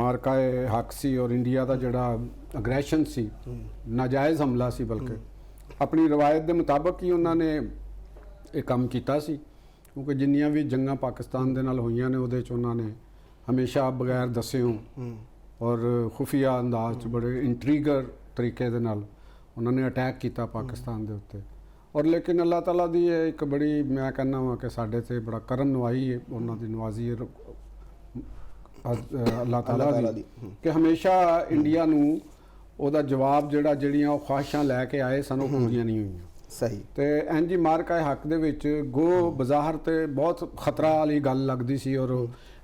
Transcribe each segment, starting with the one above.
मार्का हक सी और इंडिया का जोड़ा अग्रैशन सी, नाजायज़ हमला सी, बल्कि अपनी रवायत के मुताबिक ही उन्होंने ये काम किया सी, क्योंकि जिन्नियां भी जंगां पाकिस्तान दे नाल होईयां ने उहदे च उन्होंने हमेशा बगैर दस्सियों और खुफिया अंदाज च बड़े इंट्रीगर तरीके दे नाल उन्होंने अटैक किया पाकिस्तान के उत्ते। और लेकिन अल्लाह ताला दी एक बड़ी मैं कहना वा कि साढ़े ते बड़ा करम नवाई है, उन्होंने नवाजी है अल्लाह ताला दी कि हमेशा इंडिया नूं ओहदा जवाब जिहड़ा जिहड़ियां ख्वाहिशां लैके आए सन ओह पूरियां नहीं हुई। सही तो इंज मार्का हक दे विच गो बाज़ार ते बहुत खतरा वाली गल लगदी सी और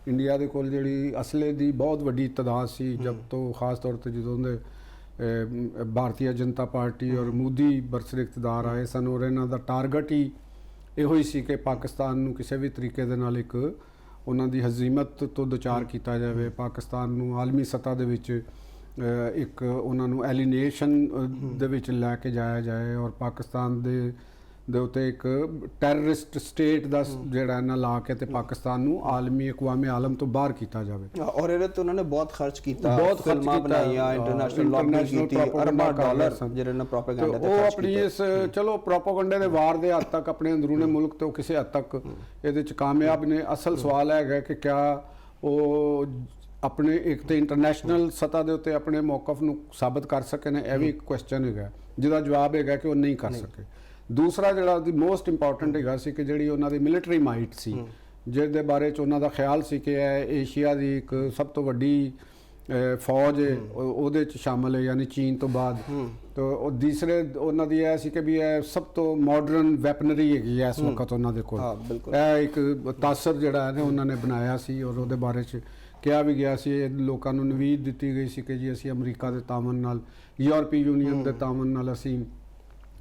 इंडिया दे कोल जिहड़ी असले दी बहुत वड्डी तादाद सी, जब तो खास तौर ते जदों दे भारतीय जनता पार्टी और मोदी बरसर इकतदार आए सन और इन्हां दा टारगेट ही इहो ही सी कि पाकिस्तान नूं किसी भी तरीके दे नाल एक उन्हां दी हज़ीमत तो दचार किया जाए, पाकिस्तान नूं आलमी सतह दे विच एक उन्हां नूं एलिनेशन दे विच लैके जाया जाए और पाकिस्तान दे उत्ते एक टैररिस्ट स्टेट दा जिहड़ा ना ला के ते पाकिस्तान नूं आलमी अकवामे आलम तो बाहर किया जाए। और इहदे ते उन्होंने बहुत खर्च किया, बहुत फिल्मां बनाईयां, इंटरनेशनल लॉबिंग कीती, अरबां डॉलर जिहड़े ने प्रोपेगेंडा ते खर्च अपनी इस चलो प्रोपेगेंडे दे वार दे हद तक अपने अंदरूनी मुल्क तो किसी हद तक इहदे च कामयाब ने। असल सवाल है कि क्या वो अपने एक तो इंटरनेशनल सतह के उत्ते अपने मौकफ नूं साबित कर सके ने, यह भी एक क्वेश्चन है जिहदा जवाब है कि वो नहीं कर सके। दूसरा जिहड़ा मोस्ट इंपॉर्टेंट है कि जिहड़ी उन्हां दी मिलिटरी माइट सी, जिहदे बारे च उन्हां दा ख्याल सी कि एशिया की एक सब तो वड्डी फौज है ਉਹਦੇ ਚ शामिल है, यानी चीन तो बाद। तो दूसरे उन्होंने दी है कि भी सब तो मॉडर्न वैपनरी हैगी इस वक्त उन्होंने कोल एक तासर जिहड़ा है ना उन्होंने बनाया सी और ਉਹਦੇ बारे च किया भी गया सी, लोगों को नवीद दी गई सी कि जी असी अमरीका के तावन नाल यूरोपी यूनीयन के तावन नाल असी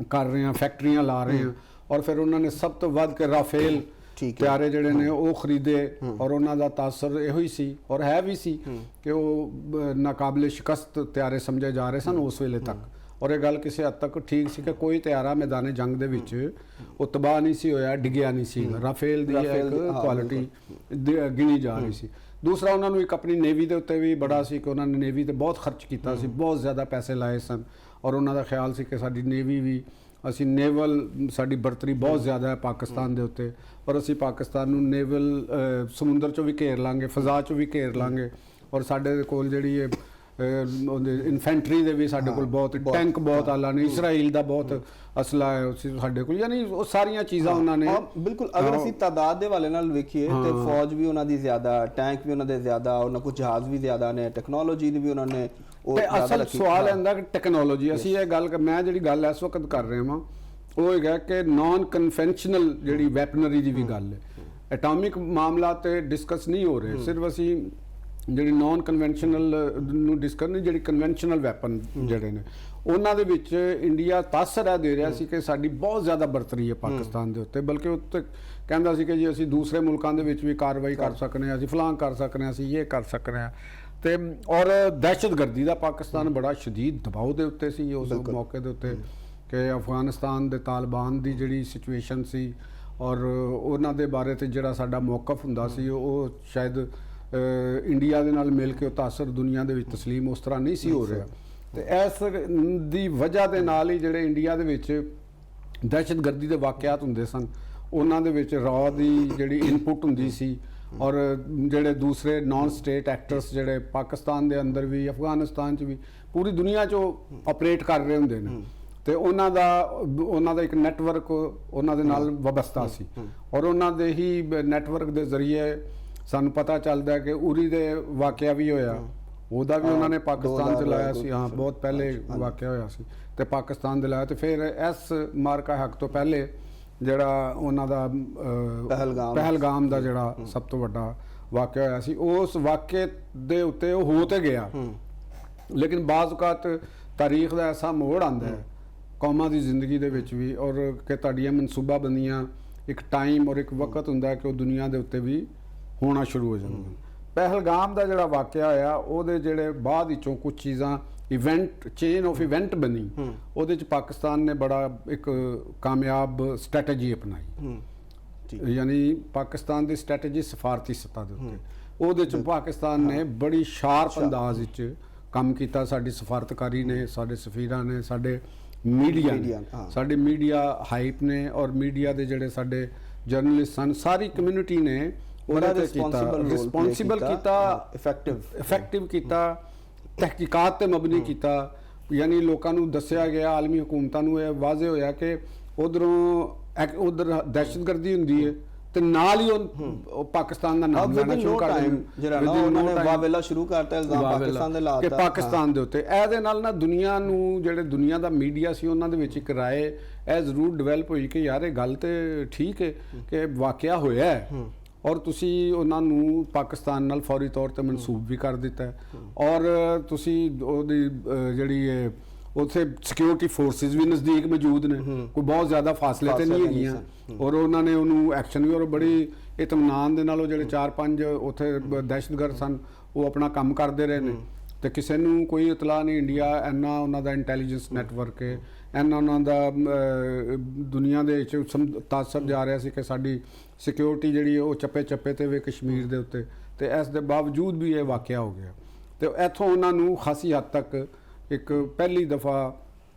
कर रहे हैं, फैक्ट्रियां ला रहे हैं। और फिर उन्होंने सब तो वध के राफेल त्यारे जिहड़े ने वो खरीदे और उन्हों का तासर यो ही सी और है भी सी कि वो नाकाबिले शिकस्त त्यारे समझे जा रहे सन उस वेले तक। और ये गल किसी हद तक ठीक सी कि कोई त्यारा मैदान जंग दे विच वो तबाह नहीं सी होया, डिग्या नहीं सी। राफेल दी एक क्वालिटी गिनी जा रही सी। दूसरा उन्होंने एक अपनी नेवी के उत्ते भी बड़ा सी कि उन्होंने नेवी ते बहुत खर्च किया, बहुत ज़्यादा पैसे लाए सन और उन्हों का ख्याल सी कि साडी नेवी भी असी नेवल साडी बर्तरी बहुत ज़्यादा है पाकिस्तान के उत्ते और असी पाकिस्तान नूं नेवल समुंदर चों भी घेर लांगे, फिजा चों भी घेर लांगे और साडे कोल जिहड़ी इन्फेंट्री दे भी साडे कोल बहुत टैंक बहुत आला ने, इसराइल दा बहुत असला है साडे कोल, यानी वो सारियां चीज़ां उन्होंने बिल्कुल। अगर असी तादाद दे वाले नाल वेखीए ते फौज भी उन्हां दी ज़्यादा, टैंक भी उन्हां दे ज़्यादा, उन्हां कोल जहाज़ भी ज़्यादा ने, टैक्नोलॉजी भी उन्होंने। असल सवाल है कि टैक्नोलॉजी असी ये गल मैं जी गल इस वक्त कर रहे हाँ वो है कि नॉन कन्वेंशनल जी वैपनरी की भी गल है, एटॉमिक मामला तो डिस्कस नहीं हो रहे, सिर्फ असी जी नॉन कन्वेंशनल डिस्कस नहीं, जी कन्वेंशनल वैपन जोड़े ने उन्होंने विच इंडिया तासर है दे रहा सी कि साडी बहुत ज़्यादा बरतरी है पाकिस्तान के उत्ते, बल्कि उत्ते कहता सी कि जी असी दूसरे मुल्कों के विच भी कार्रवाई कर सकते हैं, असी फलां कर सकते हैं, असी ये कर सकते हैं। तो और दहशतगर्दी का पाकिस्तान बड़ा शदीद दबाव के उत्ते सी उस मौके के उत्ते कि अफगानिस्तान के तालिबान की जिहड़ी सिचुएशन सी और उन्हां दे बारे ते जिहड़ा साडा मौकफ हुंदा सी वो शायद इंडिया दे नाल मिल के तासर दुनिया दे विच तस्लीम उस तरह नहीं सी हो रहा। तो इस दी वजह दे नाल ही जिहड़े इंडिया दे विच दहशतगर्दी के वाक़यात हुंदे सन उन्हां दे विच रॉ दी जिहड़ी इनपुट हुंदी सी और जिहड़े दूसरे नॉन स्टेट एक्टर्स जिहड़े पाकिस्तान के अंदर भी अफगानिस्तान भी पूरी दुनिया चो ऑपरेट कर रहे होंदे ने तो उन्हां दा एक नैटवर्क उन्हां दे नाल वबस्ता सी और उन्हां दे ही नैटवर्क के जरिए सानू पता चलता है कि उरी दे वाक़या भी होया, उहदा भी उन्होंने पाकिस्तान च लाया सी। हाँ बहुत पहले वाक़या होया सी ते पाकिस्तान दे लाया, तो फिर इस मार्का हक तो पहले जिहड़ा उन्हां दा पहलगाम दा जिहड़ा सब तो वड्डा वाक़या होया सी, उस वाक़े दे उत्ते हो तो गया, लेकिन बाज़ औकात तारीख का ऐसा मोड़ आंदा है कौमां दी जिंदगी दे विच भी और कि तुहाडीआं मनसूबाबंदियां एक टाइम और एक वक्त हुंदा है कि वो दुनिया दे उत्ते भी होना शुरू हो जाएगा। पहलगाम का जोड़ा वाक़या होया उहदे जिहड़े बाद विचों कुछ चीज़ां इवेंट चेन ऑफ इवेंट बनी उहदे च पाकिस्तान ने बड़ा एक कामयाब स्ट्रैटेजी अपनाई, यानी पाकिस्तान की स्ट्रैटेजी सफारती सतह के उत्ते ਉਹਦੇ ਚ ਪਾਕਿਸਤਾਨ ਨੇ ਬੜੀ ਸ਼ਾਰਪ ਅੰਦਾਜ਼ ਵਿੱਚ ਕੰਮ ਕੀਤਾ। ਸਾਡੀ ਸਫਾਰਤਕਾਰੀ ਨੇ, ਸਾਡੇ ਸਫੀਰਾਂ ਨੇ, ਸਾਡੇ ਮੀਡੀਆ ਨੇ, ਸਾਡੇ ਮੀਡੀਆ ਹਾਈਪ ਨੇ, ਔਰ ਮੀਡੀਆ ਦੇ ਜਿਹੜੇ ਸਾਡੇ ਜਰਨਲਿਸਟ ਹਨ, ਸਾਰੀ ਕਮਿਊਨਿਟੀ ਨੇ ਉਹਦਾ ਰਿਸਪੌਂਸਿਬਲ ਕੀਤਾ, ਇਫੈਕਟਿਵ ਕੀਤਾ, ਤਹਿਕੀਕਾਤ ਤੇ ਮਬਨੀ ਕੀਤਾ। ਯਾਨੀ ਲੋਕਾਂ ਨੂੰ ਦੱਸਿਆ ਗਿਆ, ਆਲਮੀ ਹਕੂਮਤਾਂ ਨੂੰ ਇਹ ਵਾਜ਼ੇ ਹੋਇਆ ਕਿ ਉਧਰ ਦਹਿਸ਼ਤਗਰਦੀ ਹੁੰਦੀ ਹੈ ਤੇ ਨਾਲ ਹੀ ਉਹ ਪਾਕਿਸਤਾਨ ਦਾ ਨਾਮ ਲੈਣਾ ਸ਼ੁਰੂ ਕਰ ਦਿੰਦੇ, ਜਿਹੜਾ ਉਹਨਾਂ ਨੇ ਵਾਵੇਲਾ ਸ਼ੁਰੂ ਕਰਤਾ, ਇਲਜ਼ਾਮ ਪਾਕਿਸਤਾਨ ਦੇ ਲਾਤਾ ਕਿ ਪਾਕਿਸਤਾਨ ਦੇ ਉੱਤੇ। ਇਹਦੇ ਨਾਲ ਨਾ ਦੁਨੀਆ ਨੂੰ, ਜਿਹੜੇ ਦੁਨੀਆ ਦਾ ਮੀਡੀਆ ਸੀ, ਉਹਨਾਂ ਦੇ ਵਿੱਚ ਇੱਕ ਰਾਏ ਇਹ ਜ਼ਰੂਰ ਡਿਵੈਲਪ ਹੋਈ ਕਿ ਯਾਰ ਇਹ ਗੱਲ ਤੇ ਠੀਕ ਹੈ ਕਿ ਵਾਕਿਆ ਹੋਇਆ ਹੈ, ਔਰ ਤੁਸੀਂ ਉਹਨਾਂ ਨੂੰ ਪਾਕਿਸਤਾਨ ਨਾਲ ਫੌਰੀ ਤੌਰ ਤੇ ਮਨਸੂਬ ਵੀ ਕਰ ਦਿੱਤਾ ਔਰ ਤੁਸੀਂ ਉਹਦੀ ਜਿਹੜੀ ਹੈ ਉੱਥੇ ਸਿਕਿਉਰਿਟੀ ਫੋਰਸਿਸ ਵੀ ਨਜ਼ਦੀਕ ਮੌਜੂਦ ਨੇ, ਕੋਈ ਬਹੁਤ ਜ਼ਿਆਦਾ ਫਾਸਲੇ ਤੇ ਨਹੀਂ ਹੈਗੀਆਂ, ਔਰ ਉਹਨਾਂ ਨੇ ਉਹਨੂੰ ਐਕਸ਼ਨ ਵੀ, ਔਰ ਬੜੀ ਇਤਮਾਨਾਨ ਦੇ ਨਾਲ ਉਹ ਜਿਹੜੇ 4-5 ਉੱਥੇ ਦਹਿਸ਼ਤਗਰਦ ਸਨ ਉਹ ਆਪਣਾ ਕੰਮ ਕਰਦੇ ਰਹੇ ਨੇ ਤੇ ਕਿਸੇ ਨੂੰ ਕੋਈ ਇਤਲਾਹ ਨਹੀਂ। ਇੰਡੀਆ ਇੰਨਾ ਉਹਨਾਂ ਦਾ ਇੰਟੈਲੀਜੈਂਸ ਨੈਟਵਰਕ ਹੈ, ਇੰਨਾ ਉਹਨਾਂ ਦਾ ਦੁਨੀਆ ਦੇ ਵਿੱਚ ਤਾਸਰ ਜਾ ਰਿਹਾ ਸੀ ਕਿ ਸਾਡੀ ਸਿਕਿਉਰਿਟੀ ਜਿਹੜੀ ਉਹ ਚੱਪੇ ਤੇ ਵੇ ਕਸ਼ਮੀਰ ਦੇ ਉੱਤੇ, ਤੇ ਇਸ ਦੇ ਬਾਵਜੂਦ ਵੀ ਇਹ ਵਾਕਿਆ ਹੋ ਗਿਆ। ਤੇ ਇੱਥੋਂ ਉਹਨਾਂ ਨੂੰ ਖਾਸੀ ਹੱਦ ਤੱਕ ਇੱਕ ਪਹਿਲੀ ਦਫਾ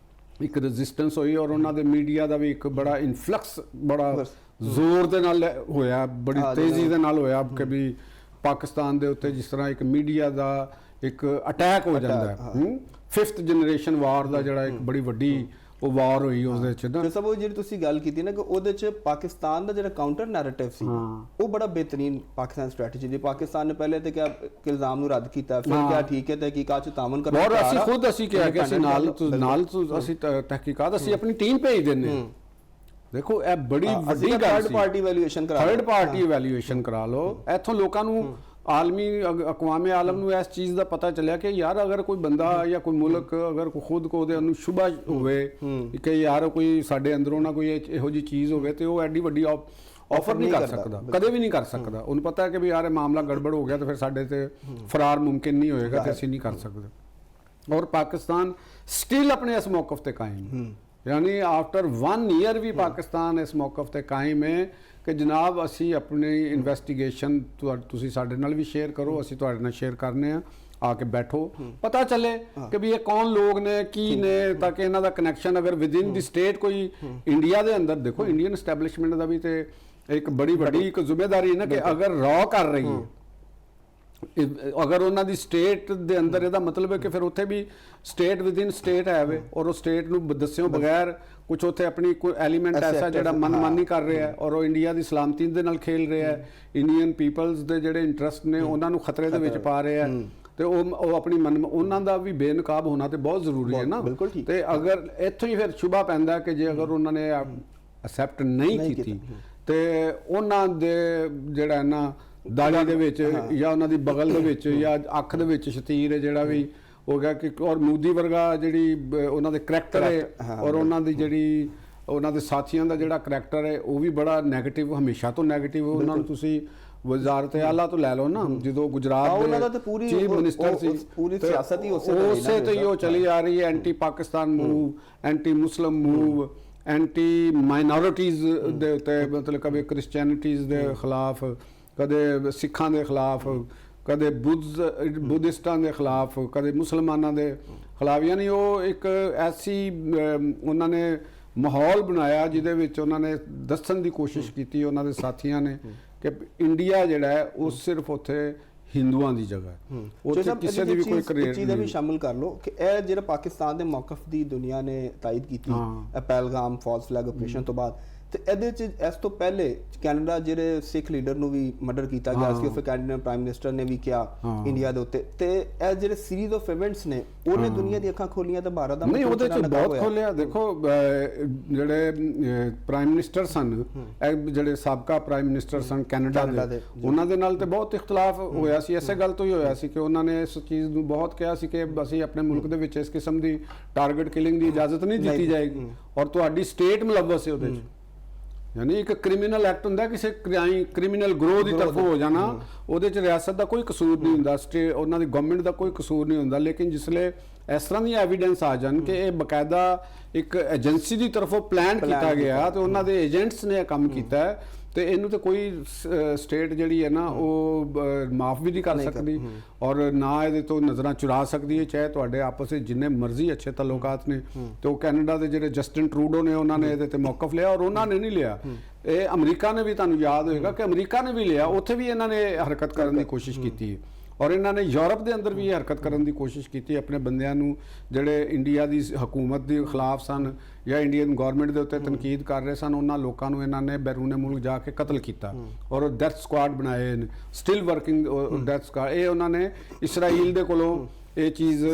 ਇੱਕ ਰੈਜ਼ਿਸਟੈਂਸ ਹੋਈ, ਔਰ ਉਹਨਾਂ ਦੇ ਮੀਡੀਆ ਦਾ ਵੀ ਇੱਕ ਬੜਾ ਇਨਫਲਕਸ ਬੜਾ ਜ਼ੋਰ ਦੇ ਨਾਲ ਹੋਇਆ, ਬੜੀ ਤੇਜ਼ੀ ਦੇ ਨਾਲ ਹੋਇਆ ਕਿ ਵੀ ਪਾਕਿਸਤਾਨ ਦੇ ਉੱਤੇ ਜਿਸ ਤਰ੍ਹਾਂ ਇੱਕ ਮੀਡੀਆ ਦਾ ਇੱਕ ਅਟੈਕ ਹੋ ਜਾਂਦਾ ਹੈ। 5th ਜਨਰੇਸ਼ਨ ਵਾਰ ਦਾ ਜਿਹੜਾ ਇੱਕ ਬੜੀ ਵੱਡੀ ਉਹ ਵਾਰ ਹੋਈ ਉਸਦੇ ਵਿੱਚ ਨਾ। ਸਭ ਉਹ ਜਿਹੜੀ ਤੁਸੀਂ ਗੱਲ ਕੀਤੀ ਨਾ ਕਿ ਉਹਦੇ ਚ ਪਾਕਿਸਤਾਨ ਦਾ ਜਿਹੜਾ ਕਾਊਂਟਰ ਨੈਰੇਟਿਵ ਸੀ ਉਹ ਬੜਾ ਬਿਹਤਰੀਨ ਪਾਕਿਸਤਾਨ ਸਟ੍ਰੈਟਜੀ ਦੀ। ਪਾਕਿਸਤਾਨ ਨੇ ਪਹਿਲੇ ਤੇ ਕਿਹਾ ਕਿ ਇਲਜ਼ਾਮ ਨੂੰ ਰੱਦ ਕੀਤਾ, ਫਿਰ ਕਿਹਾ ਠੀਕ ਹੈ ਤਹਿਕੀਕਾਤ ਚ ਤਾਮਨ ਕਰਨਾ, ਔਰ ਅਸੀਂ ਕਿਹਾ ਕਿ ਅਸੀਂ ਨਾਲ ਅਸੀਂ ਤਹਿਕੀਕਾਤ ਅਸੀਂ ਆਪਣੀ ਟੀਮ ਭੇਜ ਦਿੰਦੇ। ਦੇਖੋ ਇਹ ਬੜੀ ਵੱਡੀ ਗੱਲ ਸੀ, ਥਰਡ ਪਾਰਟੀ ਇਵੈਲੂਏਸ਼ਨ ਕਰਾ ਲਓ। ਇੱਥੋਂ ਲੋਕਾਂ ਨੂੰ ਆਲਮੀ ਅਕਵਾਮੇ ਆਲਮ ਨੂੰ ਇਸ ਚੀਜ਼ ਦਾ ਪਤਾ ਚੱਲਿਆ ਕਿ ਯਾਰ ਅਗਰ ਕੋਈ ਬੰਦਾ ਜਾਂ ਕੋਈ ਮੁਲਕ ਅਗਰ ਖੁਦ ਕੋ ਉਹਦੇ ਨੂੰ ਸ਼ੁਬਾ ਹੋਵੇ ਕਿ ਯਾਰ ਕੋਈ ਸਾਡੇ ਅੰਦਰੋਂ ਨਾ ਕੋਈ ਇਹੋ ਜਿਹੀ ਚੀਜ਼ ਹੋਵੇ ਤੇ ਉਹ ਐਡੀ ਵੱਡੀ ਆਫਰ ਨਹੀਂ ਕਰ ਸਕਦਾ, ਕਦੇ ਵੀ ਨਹੀਂ ਕਰ ਸਕਦਾ। ਉਹਨੂੰ ਪਤਾ ਹੈ ਕਿ ਵੀ ਯਾਰ ਇਹ ਮਾਮਲਾ ਗੜਬੜ ਹੋ ਗਿਆ ਤੇ ਫਿਰ ਸਾਡੇ ਤੇ ਫਰਾਰ ਮੁਮਕਿਨ ਨਹੀਂ ਹੋਏਗਾ ਤੇ ਅਸੀਂ ਨਹੀਂ ਕਰ ਸਕਦੇ। ਔਰ ਪਾਕਿਸਤਾਨ ਸਟਿਲ ਆਪਣੇ ਇਸ ਮੌਕਫ ਤੇ ਕਾਇਮ, ਯਾਨੀ ਆਫਟਰ 1 ਈਅਰ ਵੀ ਪਾਕਿਸਤਾਨ ਇਸ ਮੌਕਫ ਤੇ ਕਾਇਮ ਹੈ ਕਿ ਜਨਾਬ ਅਸੀਂ ਆਪਣੀ ਇਨਵੈਸਟੀਗੇਸ਼ਨ ਤੁਸੀਂ ਸਾਡੇ ਨਾਲ ਵੀ ਸ਼ੇਅਰ ਕਰੋ, ਅਸੀਂ ਤੁਹਾਡੇ ਨਾਲ ਸ਼ੇਅਰ ਕਰਨੇ ਆ ਕੇ ਬੈਠੋ, ਪਤਾ ਚੱਲੇ ਕਿ ਵੀ ਇਹ ਕੌਣ ਲੋਕ ਨੇ, ਕੀ ਨੇ, ਤਾਂ ਕਿ ਇਹਨਾਂ ਦਾ ਕਨੈਕਸ਼ਨ ਅਗਰ ਵਿਦਿਨ ਦੀ ਸਟੇਟ ਕੋਈ ਇੰਡੀਆ ਦੇ ਅੰਦਰ, ਦੇਖੋ ਇੰਡੀਅਨ ਐਸਟੈਬਲਿਸ਼ਮੈਂਟ ਦਾ ਵੀ ਤੇ ਇੱਕ ਬੜੀ ਵੱਡੀ ਇੱਕ ਜ਼ਿੰਮੇਵਾਰੀ ਹੈ ਨਾ ਕਿ ਅਗਰ ਰॉ ਕਰ ਰਹੀ ਹੈ, ਅਗਰ ਉਹਨਾਂ ਦੀ ਸਟੇਟ ਦੇ ਅੰਦਰ, ਇਹਦਾ ਮਤਲਬ ਹੈ ਕਿ ਫਿਰ ਉੱਥੇ ਵੀ ਸਟੇਟ ਵਿਦਿਨ ਸਟੇਟ ਹੈ ਵੇ, ਔਰ ਉਹ ਸਟੇਟ ਨੂੰ ਦੱਸਿਓ ਬਗੈਰ ਕੁਝ ਉੱਥੇ ਆਪਣੀ ਕੋਈ ਐਲੀਮੈਂਟ ਐਸਾ ਜਿਹੜਾ ਮਨਮਾਨੀ ਕਰ ਰਿਹਾ ਹੈ ਔਰ ਉਹ ਇੰਡੀਆ ਦੀ ਸਲਾਮਤੀ ਦੇ ਨਾਲ ਖੇਲ ਰਿਹਾ ਹੈ, ਇੰਡੀਅਨ ਪੀਪਲਸ ਦੇ ਜਿਹੜੇ ਇੰਟਰਸਟ ਨੇ ਉਹਨਾਂ ਨੂੰ ਖਤਰੇ ਦੇ ਵਿੱਚ ਪਾ ਰਿਹਾ ਹੈ, ਤੇ ਉਹ ਆਪਣੀ ਉਹਨਾਂ ਦਾ ਵੀ ਬੇਨਕਾਬ ਹੋਣਾ ਤੇ ਬਹੁਤ ਜ਼ਰੂਰੀ ਹੈ ਨਾ। ਤੇ ਅਗਰ ਇੱਥੋਂ ਹੀ ਫਿਰ ਸ਼ੁਭਾ ਪੈਂਦਾ ਕਿ ਜੇ ਅਗਰ ਉਹਨਾਂ ਨੇ ਐਕਸੈਪਟ ਨਹੀਂ ਕੀਤੀ ਤੇ ਉਹਨਾਂ ਦੇ ਜਿਹੜਾ ਨਾ ਦਾੜੀ ਦੇ ਵਿੱਚ ਜਾਂ ਉਹਨਾਂ ਦੀ ਬਗਲ ਦੇ ਵਿੱਚ ਜਾਂ ਅੱਖ ਦੇ ਵਿੱਚ ਸ਼ਤੀਰ ਹੈ ਜਿਹੜਾ ਵੀ ਹੋ ਗਿਆ ਕਿ, ਔਰ ਮੋਦੀ ਵਰਗਾ ਜਿਹੜੀ ਉਹਨਾਂ ਦੇ ਕਰੈਕਟਰ ਹੈ ਔਰ ਉਹਨਾਂ ਦੀ ਜਿਹੜੀ ਉਹਨਾਂ ਦੇ ਸਾਥੀਆਂ ਦਾ ਜਿਹੜਾ ਕਰੈਕਟਰ ਹੈ ਉਹ ਵੀ ਬੜਾ ਨੈਗੇਟਿਵ, ਹਮੇਸ਼ਾ ਤੋਂ ਨੈਗੇਟਿਵ। ਉਹਨਾਂ ਨੂੰ ਤੁਸੀਂ ਵਜ਼ਾਰਤ ਆਲਾ ਤੋਂ ਲੈ ਲਓ ਨਾ, ਜਦੋਂ ਗੁਜਰਾਤ ਦੇ ਚੀਫ ਮਿਨਿਸਟਰ ਸੀ, ਪੂਰੀ ਸਿਆਸਤ ਹੀ ਉਸੇ ਤੋਂ ਹੀ ਉਹ ਚਲੀ ਆ ਰਹੀ ਹੈ, ਐਂਟੀ ਪਾਕਿਸਤਾਨ ਮੂਵ, ਐਂਟੀ ਮੁਸਲਿਮ ਮੂਵ, ਐਂਟੀ ਮਾਈਨੋਰਿਟੀਜ਼ ਦੇ ਉੱਤੇ, ਮਤਲਬ ਕਦੇ ਕ੍ਰਿਸਚੈਨਿਟੀਜ਼ ਦੇ ਖਿਲਾਫ, ਕਦੇ ਸਿੱਖਾਂ ਦੇ ਖਿਲਾਫ, ਕਦੇ ਬੁੱਧਿਸਟਾਂ ਦੇ ਖਿਲਾਫ, ਕਦੇ ਮੁਸਲਮਾਨਾਂ ਦੇ ਖਿਲਾਫ। ਯਾਨੀ ਉਹ ਇੱਕ ਐਸੀ ਉਹਨਾਂ ਨੇ ਮਾਹੌਲ ਬਣਾਇਆ ਜਿਹਦੇ ਵਿੱਚ ਉਹਨਾਂ ਨੇ ਦੱਸਣ ਦੀ ਕੋਸ਼ਿਸ਼ ਕੀਤੀ ਉਹਨਾਂ ਦੇ ਸਾਥੀਆਂ ਨੇ ਕਿ ਇੰਡੀਆ ਜਿਹੜਾ ਹੈ ਉਹ ਸਿਰਫ ਉੱਥੇ ਹਿੰਦੂਆਂ ਦੀ ਜਗ੍ਹਾ ਹੈ, ਉੱਥੇ ਕਿਸੇ ਦੀ ਵੀ ਕੋਈ ਕਰੀਅਰ ਚੀਜ਼ ਵੀ ਸ਼ਾਮਿਲ ਕਰ ਲਓ ਕਿ ਇਹ ਜਿਹੜਾ ਪਾਕਿਸਤਾਨ ਦੇ ਮੌਕਫ ਦੀ ਦੁਨੀਆ ਨੇ ਤਾਇਦ ਕੀਤੀ ਪਹਿਲਗਾਮ ਫਾਲਸ ਫਲੈਗ ਆਪਰੇਸ਼ਨ ਤੋਂ ਬਾਅਦ, ਤੇ ਇਹਦੇ ਚ ਇਸ ਤੋਂ ਪਹਿਲੇ ਕੈਨੇਡਾ ਜਿਹੜੇ ਸਿੱਖ ਲੀਡਰ ਨੂੰ ਵੀ ਮਰਡਰ ਕੀਤਾ ਗਿਆ ਸੀ, ਉਹ ਫਿਰ ਕੈਨੇਡਾ ਪ੍ਰਾਈਮ ਮਿਨਿਸਟਰ ਨੇ ਵੀ ਕਿਹਾ ਇੰਡੀਆ ਦੇ ਉੱਤੇ, ਤੇ ਇਹ ਜਿਹੜੇ ਸੀਰੀਜ਼ ਆਫ ਇਵੈਂਟਸ ਨੇ ਉਹਨੇ ਦੁਨੀਆ ਦੀ ਅੱਖਾਂ ਖੋਲੀਆਂ ਤੇ ਭਾਰਤ ਦਾ ਨਹੀਂ ਉਹਦੇ ਚ ਬਹੁਤ ਖੋਲਿਆ। ਦੇਖੋ ਜਿਹੜੇ ਪ੍ਰਾਈਮ ਮਿਨਿਸਟਰ ਸਨ, ਜਿਹੜੇ ਸਾਬਕਾ ਪ੍ਰਾਈਮ ਮਿਨਿਸਟਰ ਸਨ ਕੈਨੇਡਾ ਦੇ, ਉਹਨਾਂ ਦੇ ਨਾਲ ਤੇ ਬਹੁਤ ਇਖਤਲਾਫ ਹੋਇਆ ਸੀ, ਇਸੇ ਗੱਲ ਤੋਂ ਹੀ ਹੋਇਆ ਸੀ ਕਿ ਉਹਨਾਂ ਨੇ ਇਸ ਚੀਜ਼ ਨੂੰ ਬਹੁਤ ਕਿਹਾ ਸੀ ਕਿ ਅਸੀਂ ਆਪਣੇ ਮੁਲਕ ਦੇ ਵਿੱਚ ਇਸ ਕਿਸਮ ਦੀ ਟਾਰਗੇਟ ਕਿਲਿੰਗ ਦੀ ਇਜਾਜ਼ਤ ਨਹੀਂ ਦਿੱਤੀ ਜਾਏਗੀ ਔਰ ਤੁਹਾਡੀ ਸਟੇਟ ਮੁਲਵਸ ਹੈ ਉਹਦੇ ਚ। ਯਾਨੀ ਇੱਕ ਕ੍ਰਿਮੀਨਲ ਐਕਟ ਹੁੰਦਾ, ਕਿਸੇ ਕ੍ਰਿਮੀਨਲ ਗਰੋਹ ਦੀ ਤਰਫੋਂ ਹੋ ਜਾਣਾ, ਉਹਦੇ ਚ ਰਿਆਸਤ ਦਾ ਕੋਈ ਕਸੂਰ ਨਹੀਂ ਹੁੰਦਾ, ਉਹਨਾਂ ਦੀ ਗਵਰਨਮੈਂਟ ਦਾ ਕੋਈ ਕਸੂਰ ਨਹੀਂ ਹੁੰਦਾ। ਲੇਕਿਨ ਜਿਸਲੇ ਇਸ ਤਰ੍ਹਾਂ ਦੀ ਐਵੀਡੈਂਸ ਆ ਜਾਣ ਕਿ ਇਹ ਬਕਾਇਦਾ ਇੱਕ ਏਜੰਸੀ ਦੀ ਤਰਫੋਂ ਪਲਾਨ ਕੀਤਾ ਗਿਆ ਤੇ ਉਹਨਾਂ ਦੇ ਏਜੰਟਸ ਨੇ ਇਹ ਕੰਮ ਕੀਤਾ ਹੈ, ਤੇ ਇਹਨੂੰ ਤੇ ਕੋਈ ਸਟੇਟ ਜਿਹੜੀ ਹੈ ਨਾ ਉਹ ਮਾਫ ਵੀ ਨਹੀਂ ਕਰ ਸਕਦੀ ਔਰ ਨਾ ਇਹਦੇ ਤੋਂ ਨਜ਼ਰਾਂ ਚੁਰਾ ਸਕਦੀ ਹੈ, ਚਾਹੇ ਤੁਹਾਡੇ ਆਪਸ ਵਿੱਚ ਜਿੰਨੇ ਮਰਜ਼ੀ ਅੱਛੇ ਤਾਲੁਕਾਤ ਨੇ। ਤੇ ਉਹ ਕੈਨੇਡਾ ਦੇ ਜਿਹੜੇ ਜਸਟਿਨ ਟਰੂਡੋ ਨੇ ਉਹਨਾਂ ਨੇ ਇਹਦੇ ਤੇ ਮੌਕਫ ਲਿਆ ਔਰ ਉਹਨਾਂ ਨੇ ਨਹੀਂ ਲਿਆ, ਇਹ ਅਮਰੀਕਾ ਨੇ ਵੀ, ਤੁਹਾਨੂੰ ਯਾਦ ਹੋਏਗਾ ਕਿ ਅਮਰੀਕਾ ਨੇ ਵੀ ਲਿਆ, ਉੱਥੇ ਵੀ ਇਹਨਾਂ ਨੇ ਹਰਕਤ ਕਰਨ ਦੀ ਕੋਸ਼ਿਸ਼ ਕੀਤੀ ਹੈ ਔਰ ਇਹਨਾਂ ਨੇ ਯੂਰਪ ਦੇ ਅੰਦਰ ਵੀ ਇਹ ਹਰਕਤ ਕਰਨ ਦੀ ਕੋਸ਼ਿਸ਼ ਕੀਤੀ ਆਪਣੇ ਬੰਦਿਆਂ ਨੂੰ ਜਿਹੜੇ ਇੰਡੀਆ ਦੀ ਹਕੂਮਤ ਦੇ ਖਿਲਾਫ ਸਨ ਜਾਂ ਇੰਡੀਅਨ ਗਵਰਨਮੈਂਟ ਦੇ ਉੱਤੇ ਤਨਕੀਦ ਕਰ ਰਹੇ ਸਨ, ਉਹਨਾਂ ਲੋਕਾਂ ਨੂੰ ਇਹਨਾਂ ਨੇ ਬੈਰੂਨੇ ਮੁਲਕ ਜਾ ਕੇ ਕਤਲ ਕੀਤਾ ਔਰ ਡੈਥ ਸਕੁਆਡ ਬਣਾਏ ਨੇ, ਸਟਿਲ ਵਰਕਿੰਗ ਡੈਥ ਸਕੁਆਡ। ਇਹ ਉਹਨਾਂ ਨੇ ਇਸਰਾਈਲ ਦੇ ਕੋਲੋਂ ਇਹ ਚੀਜ਼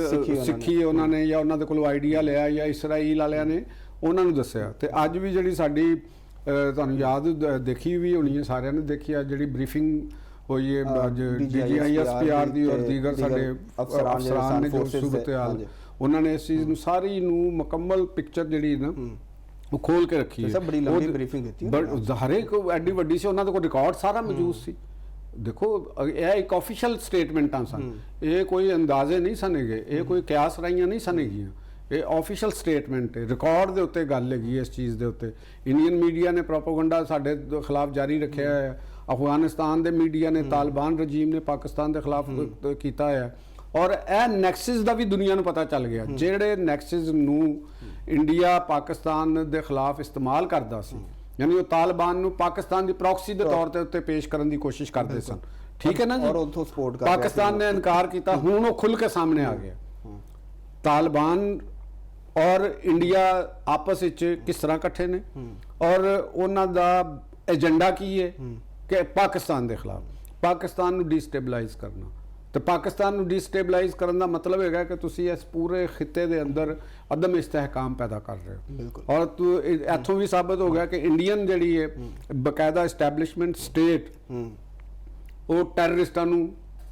ਸਿੱਖੀ ਉਹਨਾਂ ਨੇ ਜਾਂ ਉਹਨਾਂ ਦੇ ਕੋਲੋਂ ਆਈਡੀਆ ਲਿਆ ਜਾਂ ਇਸਰਾਈਲ ਵਾਲਿਆਂ ਨੇ ਉਹਨਾਂ ਨੂੰ ਦੱਸਿਆ। ਤੇ ਅੱਜ ਵੀ ਜਿਹੜੀ ਸਾਡੀ ਤੁਹਾਨੂੰ ਯਾਦ ਦੇਖੀ ਵੀ ਹੋਣੀ ਹੈ, ਸਾਰਿਆਂ ਨੇ ਦੇਖੀ ਆ ਜਿਹੜੀ ਬਰੀਫਿੰਗ ਹੋਈ ਹੈ ਅੱਜ DGISPR ਦੀ ਔਰ ਦੀਗਰ ਸਾਡੇ ਅਫਸਰਾਨ ਨੇ ਜੋ ਸੂਰਤ ਹਾਲ ਉਹਨਾਂ ਨੇ ਇਸ ਚੀਜ਼ ਨੂੰ ਸਾਰੀ ਨੂੰ ਮੁਕੰਮਲ ਪਿਕਚਰ ਜਿਹੜੀ ਨਾ ਉਹ ਖੋਲ ਕੇ ਰੱਖੀ ਹੈ। ਸਭ ਬੜੀ ਲੰਬੀ ਬਰੀਫਿੰਗ ਦਿੱਤੀ ਹੈ, ਹਰ ਇੱਕ ਐਡੀ ਵੱਡੀ ਸੀ, ਉਹਨਾਂ ਦੇ ਕੋਲ ਰਿਕਾਰਡ ਸਾਰਾ ਮੌਜੂਦ ਸੀ। ਦੇਖੋ ਇਹ ਇੱਕ ਆਫੀਸ਼ੀਅਲ ਸਟੇਟਮੈਂਟਾਂ ਸਨ, ਇਹ ਕੋਈ ਅੰਦਾਜ਼ੇ ਨਹੀਂ ਸਨੇਗੇ, ਇਹ ਕੋਈ ਕਿਆਸ ਰਾਈਆਂ ਨਹੀਂ ਸਨੇਗੀਆਂ, ਇਹ ਆਫੀਸ਼ੀਅਲ ਸਟੇਟਮੈਂਟ ਹੈ, ਰਿਕਾਰਡ ਦੇ ਉੱਤੇ ਗੱਲ ਹੈਗੀ ਇਸ ਚੀਜ਼ ਦੇ ਉੱਤੇ। ਇੰਡੀਅਨ ਮੀਡੀਆ ਨੇ ਪ੍ਰੋਪੇਗੈਂਡਾ ਸਾਡੇ ਖਿਲਾਫ ਜਾਰੀ ਰੱਖਿਆ ਹੈ, ਅਫਗਾਨਿਸਤਾਨ ਦੇ ਮੀਡੀਆ ਨੇ, ਤਾਲਿਬਾਨ ਰਜੀਮ ਨੇ ਪਾਕਿਸਤਾਨ ਦੇ ਖਿਲਾਫ ਕੀਤਾ ਹੈ ਔਰ ਇਹ ਨੈਕਸਸ ਦਾ ਵੀ ਦੁਨੀਆ ਨੂੰ ਪਤਾ ਚੱਲ ਗਿਆ, ਜਿਹੜੇ ਨੈਕਸਸ ਨੂੰ ਇੰਡੀਆ ਪਾਕਿਸਤਾਨ ਦੇ ਖਿਲਾਫ ਇਸਤੇਮਾਲ ਕਰਦਾ ਸੀ, ਯਾਨੀ ਉਹ ਤਾਲਿਬਾਨ ਨੂੰ ਪਾਕਿਸਤਾਨ ਦੀ ਪ੍ਰੌਕਸੀ ਦੇ ਤੌਰ ਤੇ ਉੱਤੇ ਪੇਸ਼ ਕਰਨ ਦੀ ਕੋਸ਼ਿਸ਼ ਕਰਦੇ ਸਨ, ਠੀਕ ਹੈ ਨਾ ਜੀ, ਔਰ ਉੱਥੋਂ ਸਪੋਰਟ ਕਰ ਪਾਕਿਸਤਾਨ ਨੇ ਇਨਕਾਰ ਕੀਤਾ, ਹੁਣ ਉਹ ਖੁੱਲ ਕੇ ਸਾਹਮਣੇ ਆ ਗਿਆ। ਤਾਲਿਬਾਨ ਔਰ ਇੰਡੀਆ ਆਪਸ ਵਿੱਚ ਕਿਸ ਤਰ੍ਹਾਂ ਇਕੱਠੇ ਨੇ ਔਰ ਉਹਨਾਂ ਦਾ ਏਜੰਡਾ ਕੀ ਹੈ ਕਿ ਪਾਕਿਸਤਾਨ ਦੇ ਖਿਲਾਫ, ਪਾਕਿਸਤਾਨ ਨੂੰ ਡੀਸਟੇਬਲਾਈਜ਼ ਕਰਨਾ। ਤੇ ਪਾਕਿਸਤਾਨ ਨੂੰ ਡੀਸਟੇਬਲਾਈਜ਼ ਕਰਨ ਦਾ ਮਤਲਬ ਹੈਗਾ ਕਿ ਤੁਸੀਂ ਇਸ ਪੂਰੇ ਖਿੱਤੇ ਦੇ ਅੰਦਰ ਅਦਮ ਇਸਤਹਿਕਾਮ ਪੈਦਾ ਕਰ ਰਹੇ ਹੋ ਔਰ ਇੱਥੋਂ ਵੀ ਸਾਬਤ ਹੋ ਗਿਆ ਕਿ ਇੰਡੀਅਨ ਜਿਹੜੀ ਹੈ ਬਕਾਇਦਾ ਐਸਟੈਬਲਿਸ਼ਮੈਂਟ ਸਟੇਟ ਉਹ ਟੈਰਰਿਸਟਾਂ ਨੂੰ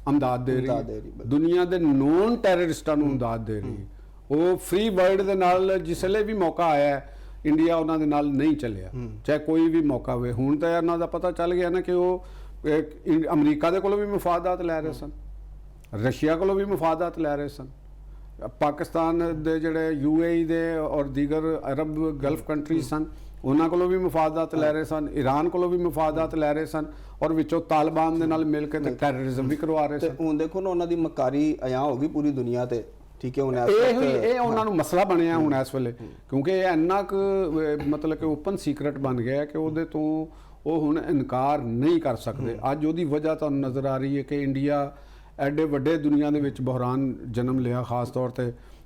ਅਮਦਾਦ ਦੇ ਰਹੀ ਹੈ, ਦੁਨੀਆ ਦੇ ਨੋਨ ਟੈਰਰਿਸਟਾਂ ਨੂੰ ਅਮਦਾਦ ਦੇ ਰਹੀ ਹੈ। ਉਹ ਫ੍ਰੀ ਵਰਲਡ ਦੇ ਨਾਲ ਜਿਸਲੇ ਵੀ ਮੌਕਾ ਆਇਆ ਇੰਡੀਆ ਉਹਨਾਂ ਦੇ ਨਾਲ ਨਹੀਂ ਚੱਲਿਆ, ਚਾਹੇ ਕੋਈ ਵੀ ਮੌਕਾ ਹੋਵੇ। ਹੁਣ ਤਾਂ ਇਹਨਾਂ ਦਾ ਪਤਾ ਚੱਲ ਗਿਆ ਨਾ ਕਿ ਉਹ ਅਮਰੀਕਾ ਦੇ ਕੋਲੋਂ ਵੀ ਮਫਾਦਾਤ ਲੈ ਰਹੇ ਸਨ, ਰਸ਼ੀਆ ਕੋਲੋਂ ਵੀ ਮਫਾਦਾਤ ਲੈ ਰਹੇ ਸਨ, ਪਾਕਿਸਤਾਨ ਦੇ ਜਿਹੜੇ UAE ਦੇ ਔਰ ਦੀਗਰ ਅਰਬ ਗਲਫ ਕੰਟਰੀਜ਼ ਸਨ ਉਹਨਾਂ ਕੋਲੋਂ ਵੀ ਮਫਾਦਾਤ ਲੈ ਰਹੇ ਸਨ, ਈਰਾਨ ਕੋਲੋਂ ਵੀ ਮਫਾਦਾਤ ਲੈ ਰਹੇ ਸਨ ਔਰ ਵਿੱਚੋਂ ਤਾਲਿਬਾਨ ਦੇ ਨਾਲ ਮਿਲ ਕੇ ਟੈਰਰਿਜ਼ਮ ਵੀ ਕਰਵਾ ਰਹੇ ਸਨ। ਹੁਣ ਦੇਖੋ ਨਾ ਉਹਨਾਂ ਦੀ ਮਕਾਰੀ ਅਯਾਂ ਹੋ ਗਈ ਪੂਰੀ ਦੁਨੀਆ ਤੇ, ਠੀਕ ਹੈ। ਹੁਣ ਇਹ ਉਹਨਾਂ ਨੂੰ ਮਸਲਾ ਬਣਿਆ ਹੁਣ ਇਸ ਵੇਲੇ, ਕਿਉਂਕਿ ਇਹ ਇੰਨਾ ਕੁ ਮਤਲਬ ਕਿ ਓਪਨ ਸੀਕ੍ਰੇਟ ਬਣ ਗਿਆ ਕਿ ਉਹਦੇ ਤੋਂ ਉਹ ਹੁਣ ਇਨਕਾਰ ਨਹੀਂ ਕਰ ਸਕਦੇ। ਅੱਜ ਉਹਦੀ ਵਜ੍ਹਾ ਤੁਹਾਨੂੰ ਨਜ਼ਰ ਆ ਰਹੀ ਹੈ ਕਿ ਇੰਡੀਆ ਐਡੇ ਵੱਡੇ ਦੁਨੀਆ ਦੇ ਵਿੱਚ ਬੁਹਰਾਨ ਜਨਮ ਲਿਆ, ਖਾਸ ਤੌਰ ਤੇ